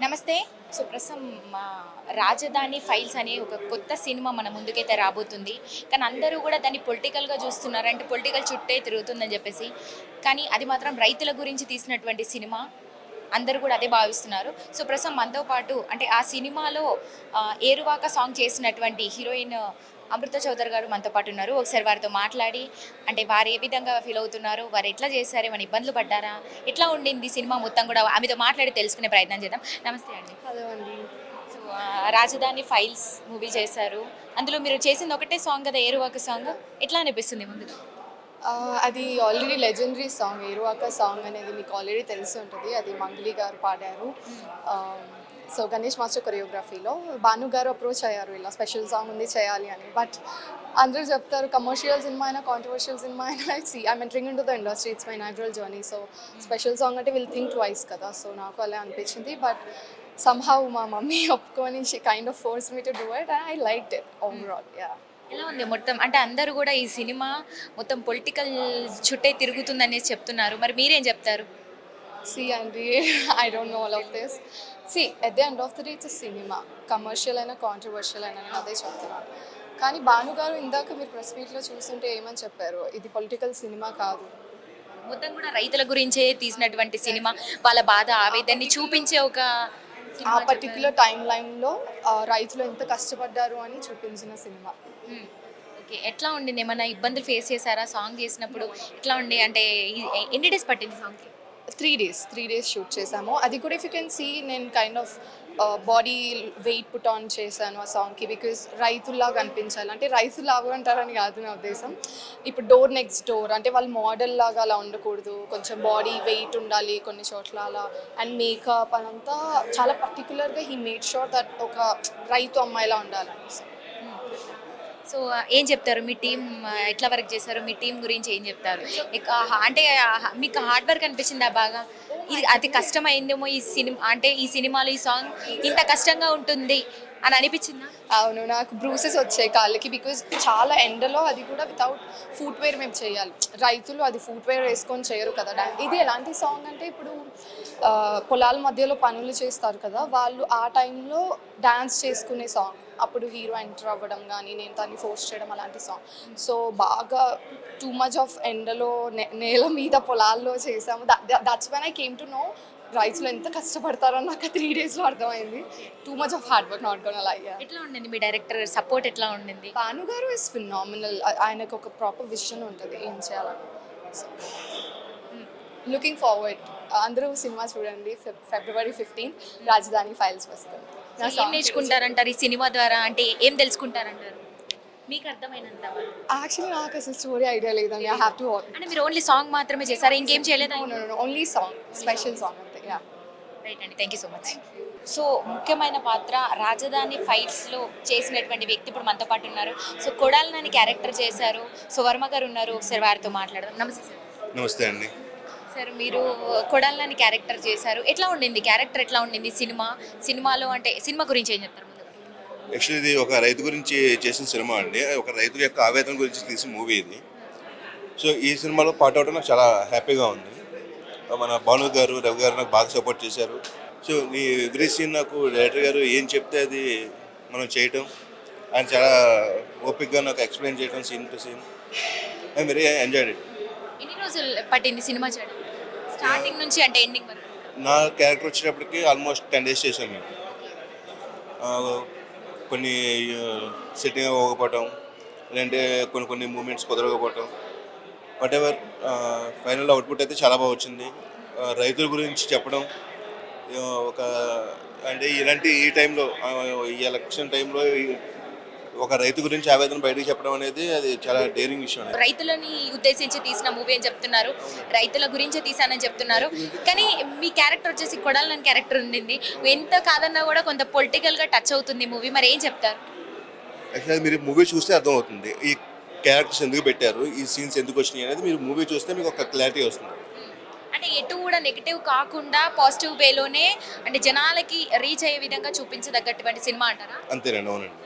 నమస్తే. ప్రస్తుతం మా 'రాజధాని ఫైల్స్' అనే ఒక కొత్త సినిమా మన ముందుకైతే రాబోతుంది. కానీ అందరూ కూడా దాన్ని పొలిటికల్‌గా చూస్తున్నారు. అంటే పొలిటికల్ చుట్టే తిరుగుతుందని చెప్పేసి. కానీ అది మాత్రం రైతుల గురించి తీసినటువంటి సినిమా. అందరూ కూడా అదే భావిస్తున్నారు. ప్రస్తుతం మనతో పాటు అంటే ఆ సినిమాలో 'ఏరువాక' సాంగ్ చేసినటువంటి హీరోయిన్ అమృత చౌదరి గారు మనతో పాటు ఉన్నారు. ఒకసారి వారితో మాట్లాడి అంటే వారు ఏ విధంగా ఫీల్ అవుతున్నారు? వారు ఎట్లా చేశారు? ఏమైనా ఇబ్బందులు పడ్డారా? ఎట్లా ఉండింది సినిమా మొత్తం కూడా ఆమెతో మాట్లాడి తెలుసుకునే ప్రయత్నం చేద్దాం. నమస్తే అండి. హలో అండి. 'రాజధాని ఫైల్స్' మూవీ చేశారు. అందులో మీరు చేసింది ఒకటే సాంగ్ కదా 'ఏరువాక' సాంగ్. ఎట్లా అనిపిస్తుంది ముందుగా? అది ఆల్రెడీ లెజెండరీ సాంగ్ 'ఏరువాక' సాంగ్ అనేది మీకు ఆల్రెడీ తెలిసి ఉంటుంది. అది మంగ్లీ గారు పాడారు. సో గణేష్ మాస్టర్ కొరియోగ్రఫీలో భాను గారు అప్రోచ్ అయ్యారు, ఇలా స్పెషల్ సాంగ్ ఉంది చేయాలి అని. బట్ అందరూ చెప్తారు కమర్షియల్ సినిమా అయినా కాంట్రవర్షియల్ సినిమా అయినా I'm entering in to the industry, it's my natural journey. So special song అంటే విల్ థింక్ ట్వైస్ కదా. సో నాకు అలా అనిపించింది. బట్ somehow మా మమ్మీ ఒప్పుకొని she kind of force me to do it and I liked it overall. Yeah. ఎలా ఉంది మొత్తం? అంటే అందరూ కూడా ఈ సినిమా మొత్తం పొలిటికల్ చుట్టే తిరుగుతుందనేసి చెప్తున్నారు. మరి మీరేం చెప్తారు? See, Andy, I don't know all of this. See, at the end of the day, it's a cinema. Commercial అయినా కాంట్రవర్షియల్ అయినా నేను అదే చెప్తున్నాను. కానీ భాను గారు ఇందాక మీరు ప్రెస్ మీట్లో చూస్తుంటే ఏమని చెప్పారు, ఇది పొలిటికల్ సినిమా కాదు. మొత్తం కూడా రైతుల గురించే తీసినటువంటి సినిమా. వాళ్ళ బాధ, ఆవేదనని చూపించే ఒక ఆ సినిమా పర్టిక్యులర్ టైం లైన్లో రైతులు ఎంత కష్టపడ్డారు అని చూపించిన సినిమా. ఓకే. ఎట్లా ఉండింది? ఏమన్నా ఇబ్బందులు ఫేస్ చేశారా సాంగ్ చేసినప్పుడు? ఎట్లా ఉండి అంటే ఎన్ని డేస్ పట్టింది సాంగ్‌కి? 3 days షూట్ చేశాము. అది కూడా ఇఫ్ యూ కెన్ సీ నేను kind of body weight put on చేశాను ఆ సాంగ్కి, బికాజ్ రైతుల్లాగా అనిపించాలి. అంటే రైతులాగా అంటారని కాదు నా ఉద్దేశం. ఇప్పుడు డోర్ నెక్స్ట్ డోర్ అంటే వాళ్ళు మోడల్ లాగా అలా ఉండకూడదు, కొంచెం బాడీ వెయిట్ ఉండాలి కొన్ని చోట్ల అలా. అండ్ మేకప్ అదంతా చాలా పర్టికులర్గా హీ మేడ్ షూర్ దట్ ఒక రైతు అమ్మాయిలా ఉండాలి. ఏం చెప్తారు? మీ టీమ్ ఎట్లా వర్క్ చేశారు? మీ టీం గురించి ఏం చెప్తారు? అంటే మీకు హార్డ్ వర్క్ అనిపించిందా బాగా? ఇది అతి కష్టమైందేమో ఈ సినిమా, అంటే ఈ సినిమాలో ఈ సాంగ్ ఇంత కష్టంగా ఉంటుంది అని అనిపించిందా? అవును, నాకు బ్రూసెస్ వచ్చాయి కాళ్ళకి, బికాజ్ చాలా ఎండలో, అది కూడా వితౌట్ ఫుట్వేర్ మేము చేయాలి. రైతులు అది ఫుట్వేర్ వేసుకొని చేయరు కదా. ఇది ఎలాంటి సాంగ్ అంటే ఇప్పుడు పొలాల మధ్యలో పనులు చేస్తారు కదా, వాళ్ళు ఆ టైంలో డ్యాన్స్ చేసుకునే సాంగ్. అప్పుడు హీరో ఎంటర్ అవ్వడం కానీ నేను దాన్ని ఫోర్స్ చేయడం అలాంటి సాంగ్. సో బాగా టూ మచ్ ఆఫ్ ఎండలో నేల మీద పొలాల్లో చేసాము. That's when I came to know రైతులు ఎంత కష్టపడతారో నాకు 3 daysలో అర్థమైంది. Too much of hard work, not gonna లై. ఎట్లా ఉండింది మీ డైరెక్టర్ సపోర్ట్? ఎట్లా ఉండింది? భాను గారు ఇస్ ఫినామినల్. ఆయనకు ఒక ప్రాపర్ విజన్ ఉంటుంది ఏం చేయాలని. So looking forward. అందరూ సినిమా చూడండి. February 15 రాజధాని ఫైల్స్ వస్తుంది. ఏం నేర్చుకుంటారంటారు ఈ సినిమా ద్వారా? అంటే ఏం తెలుసుకుంటారంటారు మీకు అర్థమైనంత వరకు? యాక్చువల్లీ నాకు అసలు స్టోరీ ఐడియా లేదండి. ఐ హ్యావ్ టు అంటే మీరు ఓన్లీ సాంగ్ మాత్రమే చేశారా? ఇంకేం చేయలేదా? ఓన్లీ సాంగ్, స్పెషల్ సాంగ్ అంతే. యా. రైట్ అండి, థ్యాంక్ యూ సో మచ్. ముఖ్యమైన పాత్ర 'రాజధాని ఫైట్స్'లో చేసినటువంటి వ్యక్తి ఇప్పుడు మనతో పాటు ఉన్నారు. కొడాలి నాని క్యారెక్టర్ చేశారు. వర్మ గారు ఉన్నారు. ఒకసారి వారితో మాట్లాడదాం. నమస్తే సార్. నమస్తే అండి. సార్, మీరు కొడాలి నాని క్యారెక్టర్ చేశారు. ఎట్లా ఉండింది క్యారెక్టర్? ఎట్లా ఉండింది సినిమాలో? అంటే సినిమా గురించి ఏం చెప్తారు? యాక్చువల్లీ ఇది ఒక రైతు గురించి చేసిన సినిమా అండి. ఒక రైతు యొక్క ఆవేదన గురించి తీసిన మూవీ ఇది. సో ఈ సినిమాలో పార్ట్ అవడం నాకు చాలా హ్యాపీగా ఉంది. మన భాను గారు, రవి గారు నాకు బాగా సపోర్ట్ చేశారు. సో ఈ ఎవ్రీ సీన్ నాకు డైరెక్టర్ గారు ఏం చెప్తే అది మనం చేయటం, ఆయన చాలా ఓపిక్గా నాకు ఎక్స్ప్లెయిన్ చేయడం scene to scene. I very enjoyed it. ఎన్ని రోజులు పట్టింది సినిమా చేయడం? స్టార్టింగ్ నుంచి అంటే ఎండింగ్ వరకు? నా క్యారెక్టర్ వచ్చేటప్పటికి ఆల్మోస్ట్ 10 days చేశాను మేము. కొన్ని సెట్టింగ్ అవ్వకపోవటం, లేదంటే కొన్ని మూమెంట్స్ కుదరకపోవటం, వాట్ ఎవర్ ఫైనల్ అవుట్పుట్ అయితే చాలా బాగా వచ్చింది. రైతుల గురించి చెప్పడం, ఒక అంటే ఇలాంటి ఈ టైంలో ఈ ఎలక్షన్ టైంలో ఒక రైతు గురించి ఆవేదన బయటకు చెప్పడం అనేది అది చాలా డేరింగ్ విషయం. రైతులని ఉద్దేశించి తీసిన మూవీ అని చెప్తున్నారు, రైతుల గురించి తీసానని చెప్తున్నారు. కానీ మీ క్యారెక్టర్ వచ్చేసి కొడాలి నాని క్యారెక్టర్ ఉండింది. ఎంత కాదన్నా కూడా కొంత పొలిటికల్గా టచ్ అవుతుంది మూవీ. మరి ఏం చెప్తారు? యాక్చువల్లీ మీరు మూవీ చూస్తే అర్థమవుతుంది ఈ క్యారెక్టర్స్ ఎందుకు పెట్టారు, ఈ సీన్స్ ఎందుకు వచ్చినాయి అనేది. మీరు మూవీ చూస్తే మీకు ఒక క్లారిటీ వస్తుంది. అంటే ఎటు కూడా నెగిటివ్ కాకుండా పాజిటివ్ వేలోనే అంటే జనాలకి రీచ్ అయ్యే విధంగా చూపించదగ్గటువంటి సినిమా అంటారా? అంతేనండి, అవునండి.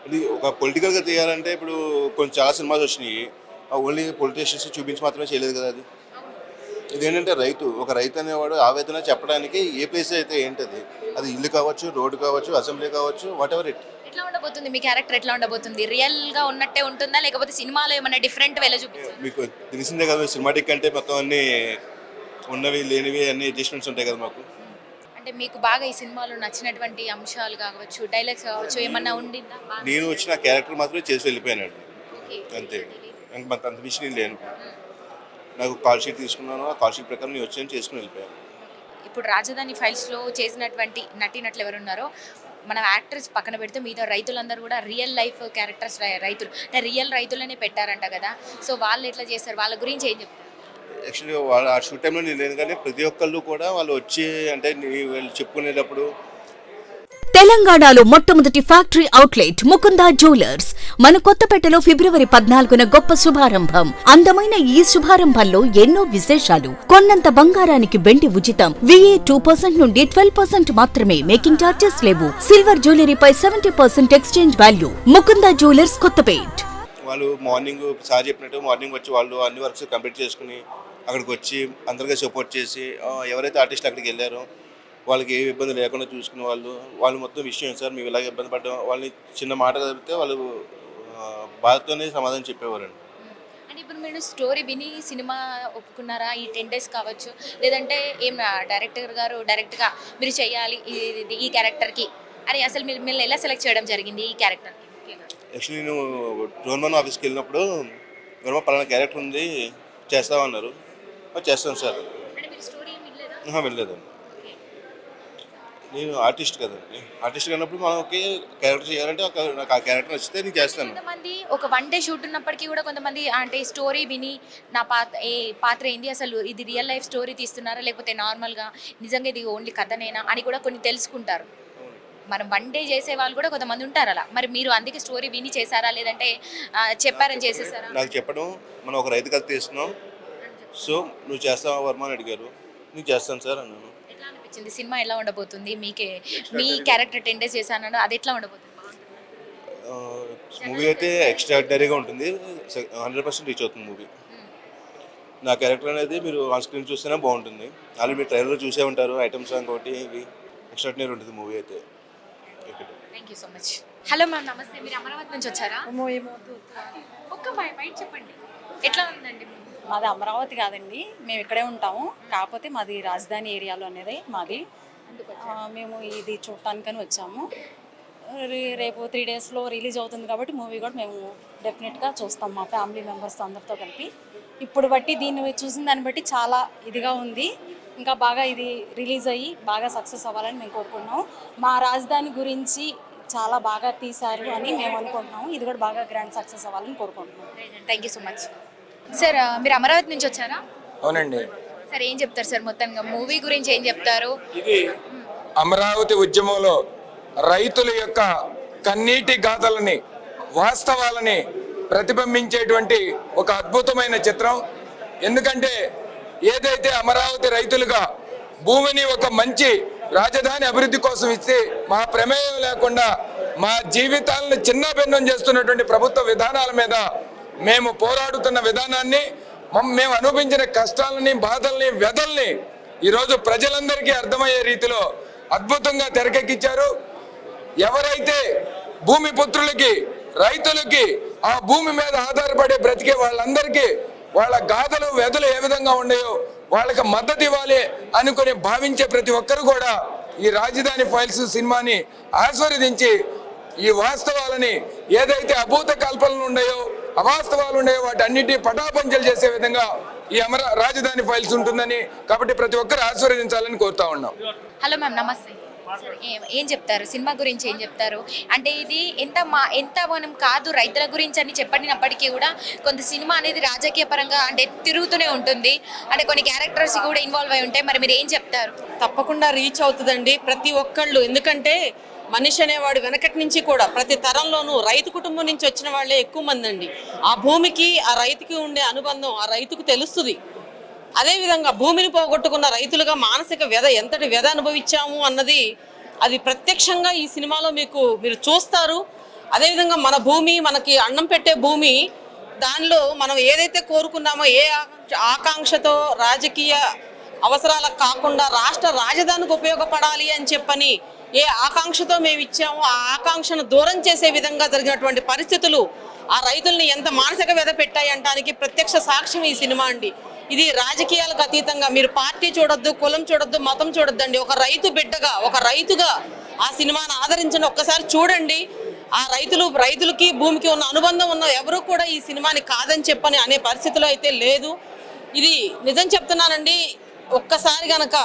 ఇది ఒక పొలిటికల్గా తీయాలంటే ఇప్పుడు చాలా సినిమాస్ వచ్చినాయి, ఓన్లీ పొలిటీషియన్స్ చూపించి మాత్రమే చేయలేదు కదా అది. ఇదేంటంటే ఒక రైతు అనేవాడు ఆవేదన చెప్పడానికి ఏ ప్లేస్ అయితే ఏంటది, అది ఇల్లు కావచ్చు, రోడ్డు కావచ్చు, అసెంబ్లీ కావచ్చు, వాట్ ఎవర్ ఇట్. ఎట్లా ఉండబోతుంది మీ క్యారెక్టర్? ఎట్లా ఉండబోతుంది? రియల్గా ఉన్నట్టే ఉంటుందా లేకపోతే సినిమాలో ఏమైనా డిఫరెంట్ వేలో చూపిస్తుంది? మీకు తెలిసిందే కదా, సినిమాటిక్ అంటే మొత్తం అన్ని ఉన్నవి లేనివి అన్ని అడ్జస్ట్మెంట్స్ ఉంటాయి కదా మాకు. అంటే మీకు బాగా ఈ సినిమాలో నచ్చినటువంటి అంశాలు కావచ్చు, డైలాగ్స్ కావచ్చు, ఏమన్నా ఉండిందా బాగా? నేను వచ్చిన క్యారెక్టర్ మాత్రమే చేసి వెళ్ళిపోయాను Okay. అంతే. ఇంక అంత మిషన్ నేను లేను. నాకు కాల్ షీట్ తీసుకున్నాను, ఆ కాల్ షీట్ ప్రకారం నేను వచ్చాను, చేసుకుని వెళ్ళిపోయాను. ఇప్పుడు రాజధాని ఫైల్స్లో చేసినటువంటి నటీనటులు ఎవరున్నారో మన యాక్టర్స్ పక్కన పెడితే మిగతా రైతులందరూ కూడా రియల్ లైఫ్ క్యారెక్టర్స్, రైతులు అంటే రియల్ రైతులనే పెట్టారంట కదా. సో వాళ్ళు ఎట్లా చేస్తారు, వాళ్ళ గురించి ఏం చెప్తారు? యాక్చువల్లీ వాళ్ళ ఆ షూట్ టైంలో నేను లేను, కానీ ప్రతి ఒక్కళ్ళు కూడా వాళ్ళు వచ్చి అంటే వీళ్ళు చెప్పుకునేటప్పుడు తెలంగాణలో మొట్టమొదటి ఫ్యాక్టరీ అవుట్లెట్ ముకుందా జ్యువెలర్స్ మన కొత్తపేటలో ఫిబ్రవరి 14న గొప్ప శుభారంభం. అందమైన ఈ శుభారంభంలో ఎన్నో విశేషాలు. కొన్నంత బంగారానికి వెండి ఉచితం. VA 2% నుండి 12% మాత్రమే. మేకింగ్ చార్జెస్ లేవు. సిల్వర్ జ్యువెలరీపై 70% exchange value. Mukunda jewellers Kothapet. వాళ్ళు మార్నింగ్ సార్ చెప్పినట్టు మార్నింగ్ వచ్చి వాళ్ళు అన్ని వర్క్స్ కంప్లీట్ చేసుకుని అక్కడికి వచ్చి అందరికీ సపోర్ట్ చేసి ఎవరైతే ఆర్టిస్టులు అక్కడికి వెళ్ళారో వాళ్ళకి ఏ ఇబ్బంది లేకుండా చూసుకునే వాళ్ళు మొత్తం విషయం సార్ మేము ఇలాగ ఇబ్బంది పడ్డాం, వాళ్ళని చిన్న మాట కలిపితే వాళ్ళు బాధతోనే సమాధానం చెప్పేవారండి. అంటే ఇప్పుడు మీరు స్టోరీ విని సినిమా ఒప్పుకున్నారా ఈ 10 days కావచ్చు, లేదంటే ఏం డైరెక్టర్ గారు డైరెక్ట్గా మీరు చేయాలి ఈ క్యారెక్టర్కి అని అసలు మిమ్మల్ని ఎలా సెలెక్ట్ చేయడం జరిగింది ఈ క్యారెక్టర్కి? యాక్చువల్లీ నేను గవర్నమెంట్ ఆఫీస్కి వెళ్ళినప్పుడు గవర్నమెంట్ పలానా క్యారెక్టర్ ఉంది చేస్తామన్నారు, చేస్తాను సార్. అంటే మీరు స్టోరీ ఏం వినలేదా? వెళ్ళలేదండి. నేను ఆర్టిస్ట్ కదండి, ఆర్టిస్ట్ అన్నప్పుడు మనకి క్యారెక్టర్ చేయాలంటే నాకు ఆ క్యారెక్టర్ నచ్చితే నేను చేస్తాను. కొంతమంది ఒక 1 day షూట్ ఉన్నప్పటికీ కూడా కొంతమంది అంటే స్టోరీ విని నా పాత్ర ఏంది, అసలు ఇది రియల్ లైఫ్ స్టోరీ తీస్తున్నారా లేకపోతే నార్మల్గా నిజంగా ఇది ఓన్లీ కథనేనా అని కూడా కొన్ని తెలుసుకుంటారు. మనం 1 day చేసే వాళ్ళు కూడా కొంతమంది ఉంటారు అలా. మరి మీరు అందుకే స్టోరీ విని చేశారా లేదంటే చెప్పారని చేసేసారా? నాకు చెప్పడం, మనం ఒక రైతు కథ తీస్తున్నాం, సో నువ్వు చేస్తావా వర్మ అని అడిగారు, నేను చేస్తాను సార్ అన్నాను. ఎట్లా అనిపించింది సినిమా? ఎలా ఉండబోతుంది? మీ క్యారెక్టర్ 10 days చేశాను, అది ఎట్లా ఉండబోతుంది? మూవీ అయితే ఎక్స్ట్రాడినరీగా ఉంటుంది, 100% రీచ్ అవుతుంది మూవీ. నా క్యారెక్టర్ అనేది మీరు ఆన్ స్క్రీన్ చూస్తేనే బాగుంటుంది. ఆల్రెడీ మీరు ట్రైలర్ చూసే ఉంటారు, ఐటమ్ సాంగ్ ఒకటి, ఇవి ఎక్స్ట్రాడినరీ ఉంటుంది మూవీ అయితే. Thank you so much. Hello ma'am, నమస్తే. మీరు అమరావతి నుంచి వచ్చారా? ఒక్క మైండ్ చెప్పండి, ఎట్లా ఉందండి? మాది అమరావతి కాదండి, మేము ఇక్కడే ఉంటాము. కాకపోతే మాది రాజధాని ఏరియాలో అనేది మాది. మేము ఇది చూడటానికని వచ్చాము. రేపు 3 daysలో రిలీజ్ అవుతుంది కాబట్టి మూవీ కూడా మేము డెఫినెట్గా చూస్తాం మా ఫ్యామిలీ మెంబర్స్తో అందరితో కలిపి. ఇప్పుడు బట్టి దీన్ని చూసిన దాన్ని బట్టి చాలా ఇదిగా ఉంది. ఇంకా బాగా ఇది రిలీజ్ అయ్యి బాగా సక్సెస్ అవ్వాలని మేము కోరుకుంటున్నాం. మా రాజధాని గురించి చాలా బాగా తీశారు అని మేము అనుకుంటున్నాము. ఇది కూడా బాగా గ్రాండ్ సక్సెస్ అవ్వాలని కోరుకుంటున్నాం. Thank you so much. Sir మీరు అమరావతి నుంచి వచ్చారా? అవునండి. సార్ ఏం చెప్తారు సార్ మొత్తంగా మూవీ గురించి ఏం చెప్తారు? ఇది అమరావతి ఉద్యమంలో రైతుల యొక్క కన్నీటి గాథలని, వాస్తవాలని ప్రతిబింబించేటువంటి ఒక అద్భుతమైన చిత్రం. ఎందుకంటే ఏదైతే అమరావతి రైతులుగా భూమిని ఒక మంచి రాజధాని అభివృద్ధి కోసం ఇస్తే మా ప్రమేయం లేకుండా మా జీవితాలను చిన్నభిన్నం చేస్తున్నటువంటి ప్రభుత్వ విధానాల మీద మేము పోరాడుతున్న విధానాన్ని, మేము అనుభవించిన కష్టాలని, బాధల్ని, వ్యధల్ని ఈరోజు ప్రజలందరికీ అర్థమయ్యే రీతిలో అద్భుతంగా తెరకెక్కించారు. ఎవరైతే భూమి పుత్రులకి, రైతులకి, ఆ భూమి మీద ఆధారపడే బ్రతికే వాళ్ళందరికీ వాళ్ళ గాథలు, వ్యధలు ఏ విధంగా ఉన్నాయో వాళ్ళకి మద్దతు ఇవ్వాలి అనుకుని భావించే ప్రతి ఒక్కరు కూడా ఈ రాజధాని ఫైల్స్ సినిమాని ఆస్వాదించి ఈ వాస్తవాలని, ఏదైతే అభూత కల్పనలు ఉన్నాయో, అవాస్తవాలు ఉన్నాయో వాటి అన్నిటినీ పటాపంచలు చేసే విధంగా ఈ రాజధాని ఫైల్స్ ఉంటుందని, కాబట్టి ప్రతి ఒక్కరు ఆస్వాదించాలని కోరుతా ఉన్నాం. హలో మ్యామ్, నమస్తే. ఏం చెప్తారు సినిమా గురించి? ఏం చెప్తారు అంటే ఇది ఎంత మనం కాదు రైతుల గురించి అని చెప్పినప్పటికీ కూడా కొంత సినిమా అనేది రాజకీయ పరంగా అంటే తిరుగుతూనే ఉంటుంది, అంటే కొన్ని క్యారెక్టర్స్ కూడా ఇన్వాల్వ్ అయి ఉంటాయి. మరి మీరు ఏం చెప్తారు? తప్పకుండా రీచ్ అవుతుందండి ప్రతి ఒక్కళ్ళు. ఎందుకంటే మనిషి అనేవాడు వెనకటి నుంచి కూడా ప్రతి తరంలోనూ రైతు కుటుంబం నుంచి వచ్చిన వాళ్ళే ఎక్కువ మంది అండి. ఆ భూమికి, ఆ రైతుకి ఉండే అనుబంధం ఆ రైతుకు తెలుస్తుంది. అదేవిధంగా భూమిని పోగొట్టుకున్న రైతులుగా మానసిక వ్యధ, ఎంతటి వ్యధ అనుభవించాము అన్నది అది ప్రత్యక్షంగా ఈ సినిమాలో మీరు చూస్తారు. అదేవిధంగా మన భూమి, మనకి అన్నం పెట్టే భూమి దానిలో మనం ఏదైతే కోరుకున్నామో ఏ ఆకాంక్షతో రాజకీయ అవసరాలకు కాకుండా రాష్ట్ర రాజధానికి ఉపయోగపడాలి అని చెప్పని ఏ ఆకాంక్షతో మేము ఇచ్చామో ఆ ఆకాంక్షను దూరం చేసే విధంగా జరిగినటువంటి పరిస్థితులు ఆ రైతుల్ని ఎంత మానసిక వ్యధ పెట్టాయి అంటానికి ప్రత్యక్ష సాక్ష్యం ఈ సినిమా అండి. ఇది రాజకీయాలకు అతీతంగా మీరు పార్టీ చూడొద్దు, కులం చూడొద్దు, మతం చూడొద్దండి. ఒక రైతు బిడ్డగా, ఒక రైతుగా ఆ సినిమాను ఆదరించండి, ఒక్కసారి చూడండి. ఆ రైతులకి భూమికి ఉన్న అనుబంధం ఉన్న ఎవరు కూడా ఈ సినిమాని కాదని చెప్పని అనే పరిస్థితిలో అయితే లేదు. ఇది నిజం చెప్తున్నానండి. ఒక్కసారి గనక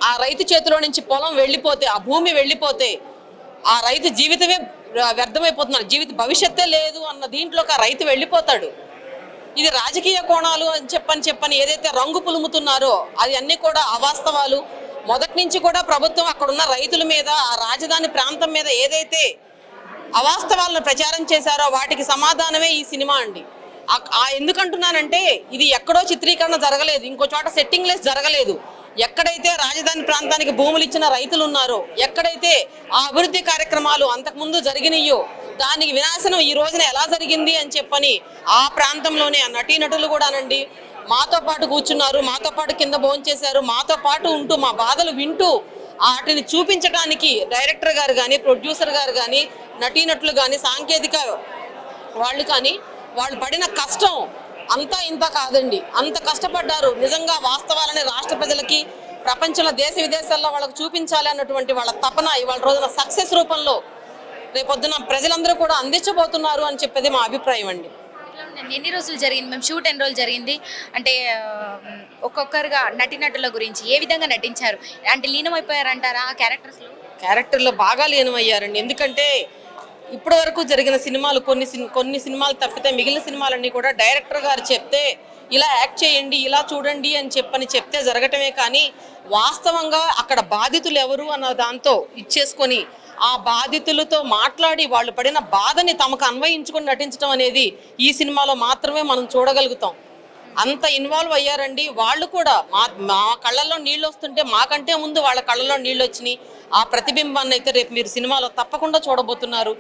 ఆ రైతు చేతిలో నుంచి పొలం వెళ్ళిపోతే, ఆ భూమి వెళ్ళిపోతే ఆ రైతు జీవితమే వ్యర్థమైపోతున్నారు, జీవిత భవిష్యత్తే లేదు అన్న దీంట్లోకి ఆ రైతు వెళ్ళిపోతాడు. ఇది రాజకీయ కోణాలు అని చెప్పని ఏదైతే రంగు పులుముతున్నారో అది అన్నీ కూడా అవాస్తవాలు. మొదటి నుంచి కూడా ప్రభుత్వం అక్కడున్న రైతుల మీద, ఆ రాజధాని ప్రాంతం మీద ఏదైతే అవాస్తవాలను ప్రచారం చేశారో వాటికి సమాధానమే ఈ సినిమా అండి. ఎందుకంటున్నానంటే ఇది ఎక్కడో చిత్రీకరణ జరగలేదు, ఇంకో చోట సెట్టింగ్ లెస్ జరగలేదు. ఎక్కడైతే రాజధాని ప్రాంతానికి భూములు ఇచ్చిన రైతులు ఉన్నారో, ఎక్కడైతే ఆ అభివృద్ధి కార్యక్రమాలు అంతకుముందు జరిగినాయో దానికి వినాశనం ఈ రోజున ఎలా జరిగింది అని చెప్పని ఆ ప్రాంతంలోనే ఆ నటీనటులు కూడానండి మాతో పాటు కూర్చున్నారు, మాతో పాటు కింద భోంచేశారు, మాతో పాటు ఉంటూ మా బాధలు వింటూ వాటిని చూపించడానికి డైరెక్టర్ గారు కానీ, ప్రొడ్యూసర్ గారు కానీ, నటీనటులు కానీ, సాంకేతిక వాళ్ళు కానీ వాళ్ళు పడిన కష్టం అంతా ఇంత కాదండి. అంత కష్టపడ్డారు. నిజంగా వాస్తవాలని రాష్ట్ర ప్రజలకి, ప్రపంచంలో దేశ విదేశాల్లో వాళ్ళకు చూపించాలి అన్నటువంటి వాళ్ళ తపన ఇవాళ రోజున సక్సెస్ రూపంలో రేపొద్దున ప్రజలందరూ కూడా అందించబోతున్నారు అని చెప్పేది మా అభిప్రాయం అండి. ఎన్ని రోజులు జరిగింది మేము షూట్? ఎన్ని రోజులు జరిగింది అంటే ఒక్కొక్కరుగా నటీనటుల గురించి ఏ విధంగా నటించారు అంటే లీనమైపోయారంటారా ఆ క్యారెక్టర్లో బాగా లీనమయ్యారండి. ఎందుకంటే ఇప్పటి వరకు జరిగిన సినిమాలు కొన్ని సినిమాలు తప్పితే మిగిలిన సినిమాలన్నీ కూడా డైరెక్టర్ గారు చెప్తే ఇలా యాక్ట్ చేయండి, ఇలా చూడండి అని చెప్తే జరగటమే కానీ వాస్తవంగా అక్కడ బాధితులు ఎవరు అన్న దాంతో ఇచ్చేసుకొని ఆ బాధితులతో మాట్లాడి వాళ్ళు పడిన బాధని తమకు అన్వయించుకొని నటించడం అనేది ఈ సినిమాలో మాత్రమే మనం చూడగలుగుతాం. అంత ఇన్వాల్వ్ అయ్యారండి. వాళ్ళు కూడా మా కళ్ళల్లో నీళ్ళు వస్తుంటే మాకంటే ముందు వాళ్ళ కళ్ళల్లో నీళ్ళు వచ్చినాయి. ఆ ప్రతిబింబాన్ని అయితే రేపు మీరు సినిమాలో తప్పకుండా చూడబోతున్నారు.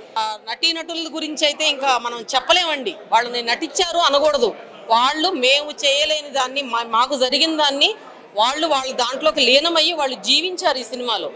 నటీనటుల గురించి అయితే ఇంకా మనం చెప్పలేమండి. వాళ్ళని నటించారు అనకూడదు. వాళ్ళు మేము చేయలేని దాన్ని, మాకు జరిగిన దాన్ని వాళ్ళ దాంట్లోకి లీనమయ్యి వాళ్ళు జీవించారు ఈ సినిమాలో.